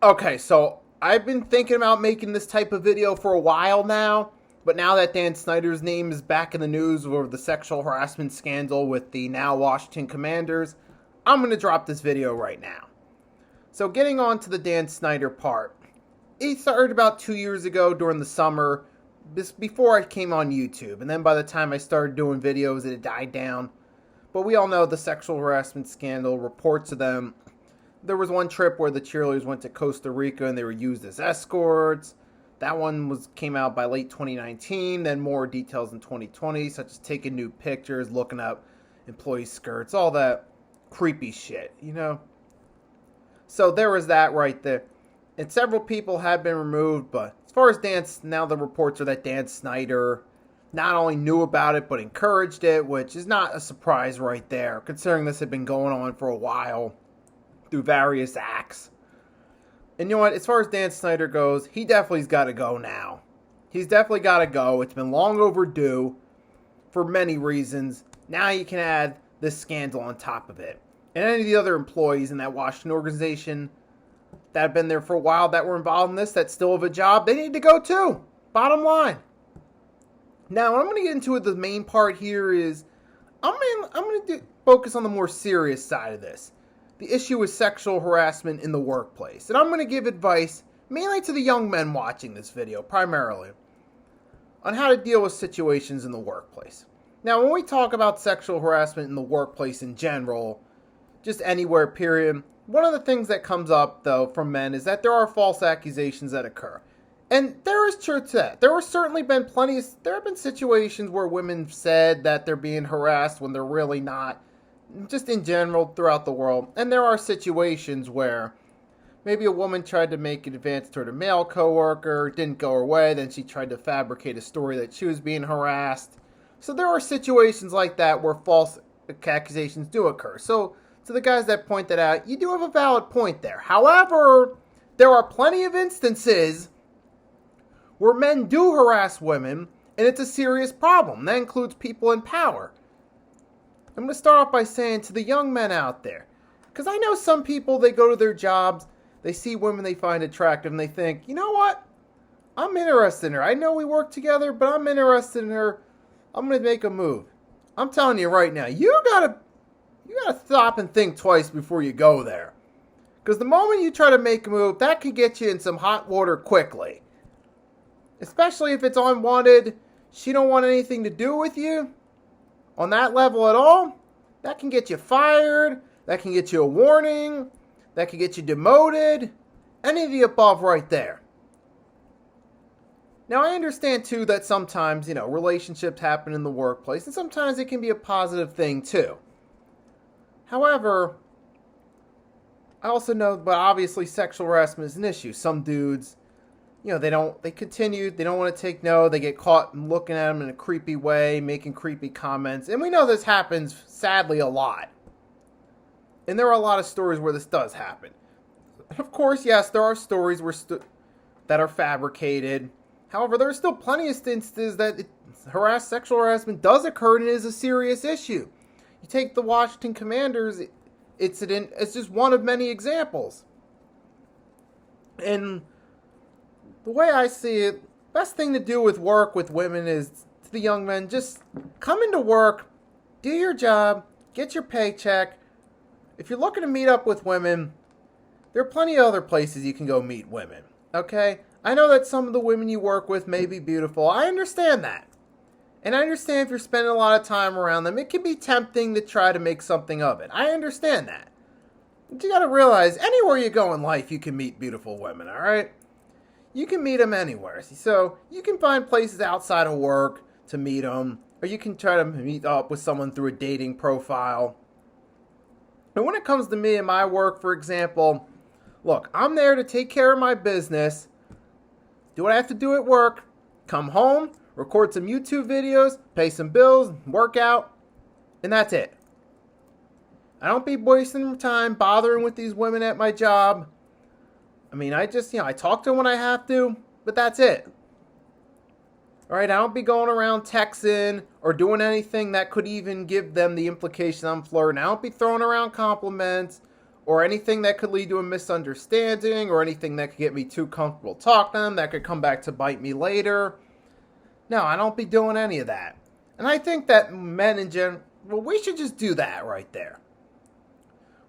Okay, so I've been thinking about making this type of video for a while now, but now that Dan Snyder's name is back in the news over the sexual harassment scandal with the now Washington Commanders, I'm going to drop this video right now. So getting on to the Dan Snyder part, it started about 2 years ago during the summer, before I came on YouTube, and then by the time I started doing videos, it had died down. But we all know the sexual harassment scandal, reports of them. There was one trip where the cheerleaders went to Costa Rica and they were used as escorts. That one came out by late 2019, then more details in 2020, such as taking nude pictures, looking up employee skirts, all that creepy shit, you know? So there was that right there. And several people had been removed, but as far as now the reports are that Dan Snyder not only knew about it, but encouraged it, which is not a surprise right there, considering this had been going on for a while through various acts. And you know what? As far as Dan Snyder goes, he definitely's got to go now. He's definitely got to go. It's been long overdue for many reasons. Now you can add this scandal on top of it. And any of the other employees in that Washington organization that have been there for a while that were involved in this, that still have a job, they need to go too. Bottom line. Now, what I'm going to get into the main part here is I'm going to focus on the more serious side of this. The issue is sexual harassment in the workplace. And I'm going to give advice mainly to the young men watching this video, primarily, on how to deal with situations in the workplace. Now, when we talk about sexual harassment in the workplace in general, just anywhere, period, one of the things that comes up, though, from men is that there are false accusations that occur. And there is truth to that. There have been situations where women said that they're being harassed when they're really not, just in general throughout the world. And there are situations where maybe a woman tried to make an advance toward a male coworker, didn't go her way, then she tried to fabricate a story that she was being harassed. So there are situations like that where false accusations do occur. So to the guys that point that out, you do have a valid point there. However, there are plenty of instances where men do harass women, and it's a serious problem. That includes people in power. I'm going to start off by saying to the young men out there, because I know some people, they go to their jobs, they see women they find attractive, and they think, you know what? I'm interested in her. I know we work together, but I'm interested in her. I'm going to make a move. I'm telling you right now, you gotta stop and think twice before you go there. Because the moment you try to make a move, that can get you in some hot water quickly. Especially if it's unwanted, she don't want anything to do with you on that level at all. That can get you fired, that can get you a warning, that can get you demoted, any of the above right there. Now I understand too that sometimes, relationships happen in the workplace, and sometimes it can be a positive thing too. However, I also know, but obviously sexual harassment is an issue. Some dudes, they don't want to take no, they get caught looking at them in a creepy way, making creepy comments. And we know this happens, sadly, a lot. And there are a lot of stories where this does happen. Of course, yes, there are stories that are fabricated. However, there are still plenty of instances that sexual harassment does occur and it is a serious issue. You take the Washington Commanders incident as just one of many examples. And the way I see it, best thing to do with work with women is, to the young men, just come into work, do your job, get your paycheck. If you're looking to meet up with women, there are plenty of other places you can go meet women, okay? I know that some of the women you work with may be beautiful. I understand that. And I understand if you're spending a lot of time around them, it can be tempting to try to make something of it. I understand that. But you gotta realize, anywhere you go in life, you can meet beautiful women, alright? You can meet them anywhere. So you can find places outside of work to meet them, or you can try to meet up with someone through a dating profile. And when it comes to me and my work, for example, look, I'm there to take care of my business, do what I have to do at work, come home, record some YouTube videos, pay some bills, work out, and that's it. I don't be wasting time bothering with these women at my job. I mean, I just, I talk to them when I have to, but that's it. Alright, I don't be going around texting or doing anything that could even give them the implication I'm flirting. I don't be throwing around compliments or anything that could lead to a misunderstanding, or anything that could get me too comfortable talking to them, that could come back to bite me later. No, I don't be doing any of that. And I think that men in general, well, we should just do that right there.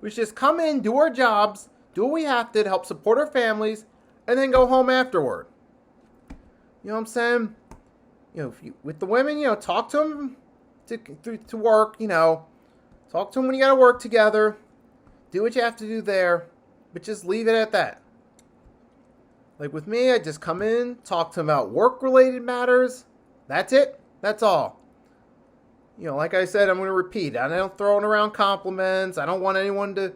We should just come in, do our jobs, do what we have to help support our families, and then go home afterward. You know what I'm saying? With the women, talk to them to work, talk to them when you got to work together. Do what you have to do there, but just leave it at that. Like with me, I just come in, talk to them about work-related matters. That's it. That's all. Like I said, I'm going to repeat. I don't throw around compliments. I don't want anyone to,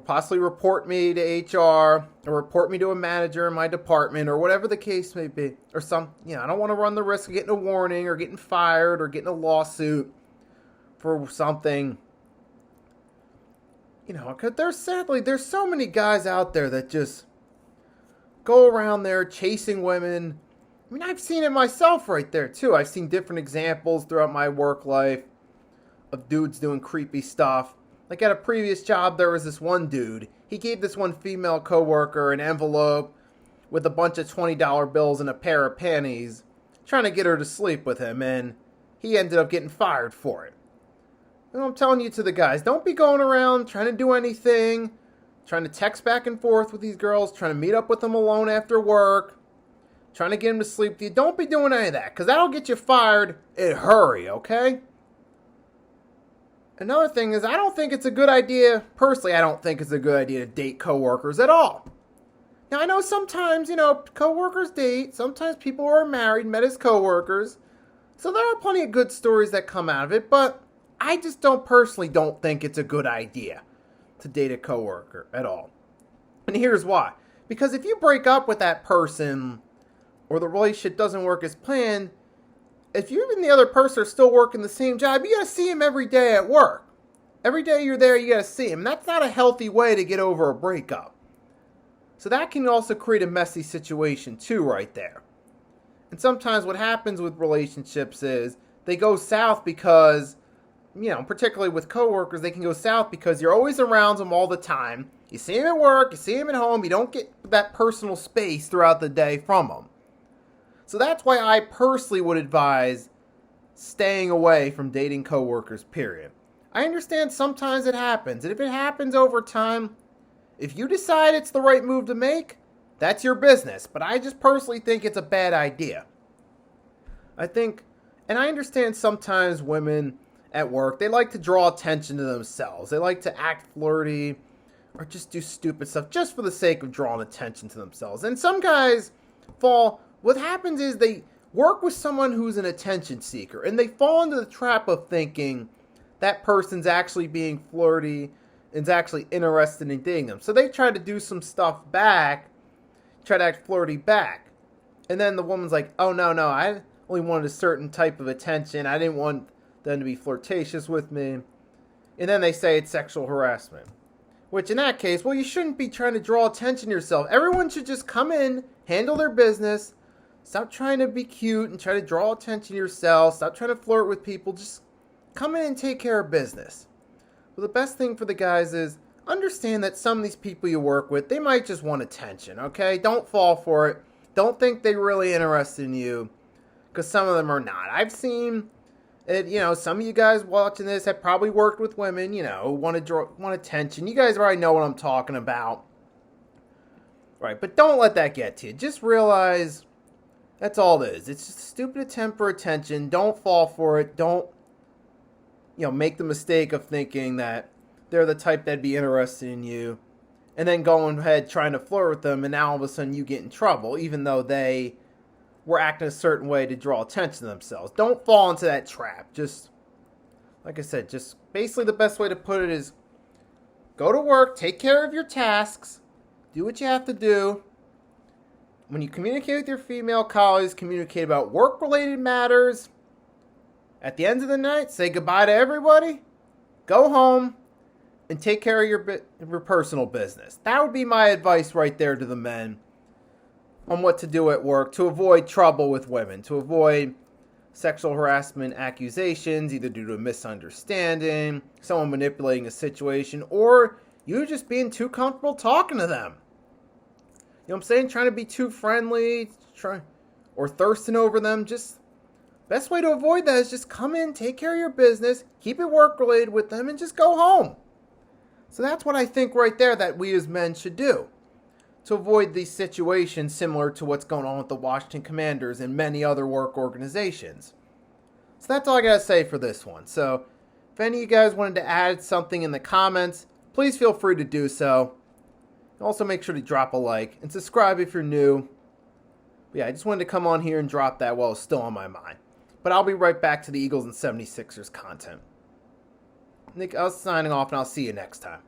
possibly report me to HR or report me to a manager in my department or whatever the case may be. Or I don't want to run the risk of getting a warning or getting fired or getting a lawsuit for something. Because there's so many guys out there that just go around there chasing women. I mean, I've seen it myself right there, too. I've seen different examples throughout my work life of dudes doing creepy stuff. Like at a previous job, there was this one dude. He gave this one female coworker an envelope with a bunch of $20 bills and a pair of panties, trying to get her to sleep with him, and he ended up getting fired for it. And I'm telling you to the guys, don't be going around trying to do anything, trying to text back and forth with these girls, trying to meet up with them alone after work, trying to get them to sleep with you. Don't be doing any of that, because that'll get you fired in a hurry, okay? Another thing is, I don't think it's a good idea, personally, I don't think it's a good idea to date coworkers at all. Now, I know sometimes, coworkers date, sometimes people who are married met as coworkers, so there are plenty of good stories that come out of it, but I just personally don't think it's a good idea to date a coworker at all. And here's why. Because if you break up with that person, or the relationship doesn't work as planned, if you and the other person are still working the same job, you gotta see him every day at work. Every day you're there, you gotta see him. That's not a healthy way to get over a breakup. So that can also create a messy situation too right there. And sometimes what happens with relationships is they go south because, particularly with coworkers, they can go south because you're always around them all the time. You see him at work, you see him at home, you don't get that personal space throughout the day from them. So that's why I personally would advise staying away from dating coworkers, period. I understand sometimes it happens, and if it happens over time, if you decide it's the right move to make, that's your business. But I just personally think it's a bad idea. And I understand sometimes women at work, they like to draw attention to themselves. They like to act flirty or just do stupid stuff just for the sake of drawing attention to themselves. And some guys what happens is they work with someone who's an attention seeker, and they fall into the trap of thinking that person's actually being flirty and is actually interested in dating them. So they try to do some stuff back, try to act flirty back. And then the woman's like, oh, no, I only wanted a certain type of attention. I didn't want them to be flirtatious with me. And then they say it's sexual harassment. Which in that case, well, you shouldn't be trying to draw attention to yourself. Everyone should just come in, handle their business, stop trying to be cute and try to draw attention to yourself, stop trying to flirt with people, just come in and take care of business. Well, the best thing for the guys is understand that some of these people you work with, they might just want attention, okay? Don't fall for it. Don't think they're really interested in you, because some of them are not. I've seen it, some of you guys watching this have probably worked with women, who want attention. You guys already know what I'm talking about. Right, but don't let that get to you. Just realize that's all it is. It's just a stupid attempt for attention. Don't fall for it. Don't, make the mistake of thinking that they're the type that'd be interested in you, and then going ahead trying to flirt with them, and now all of a sudden you get in trouble, even though they were acting a certain way to draw attention to themselves. Don't fall into that trap. Just, like I said, just basically the best way to put it is go to work, take care of your tasks, do what you have to do. When you communicate with your female colleagues, communicate about work-related matters. At the end of the night, say goodbye to everybody, go home, and take care of your personal business. That would be my advice right there to the men on what to do at work to avoid trouble with women, to avoid sexual harassment accusations, either due to a misunderstanding, someone manipulating a situation, or you just being too comfortable talking to them. You know what I'm saying? Trying to be too friendly, or thirsting over them. Just best way to avoid that is just come in, take care of your business, keep it work related with them, and just go home. So that's what I think right there that we as men should do to avoid these situations similar to what's going on with the Washington Commanders and many other work organizations. So that's all I gotta say for this one. So if any of you guys wanted to add something in the comments, please feel free to do so. Also make sure to drop a like and subscribe if you're new. But yeah, I just wanted to come on here and drop that while it's still on my mind. But I'll be right back to the Eagles and 76ers content. Nick, I was signing off, and I'll see you next time.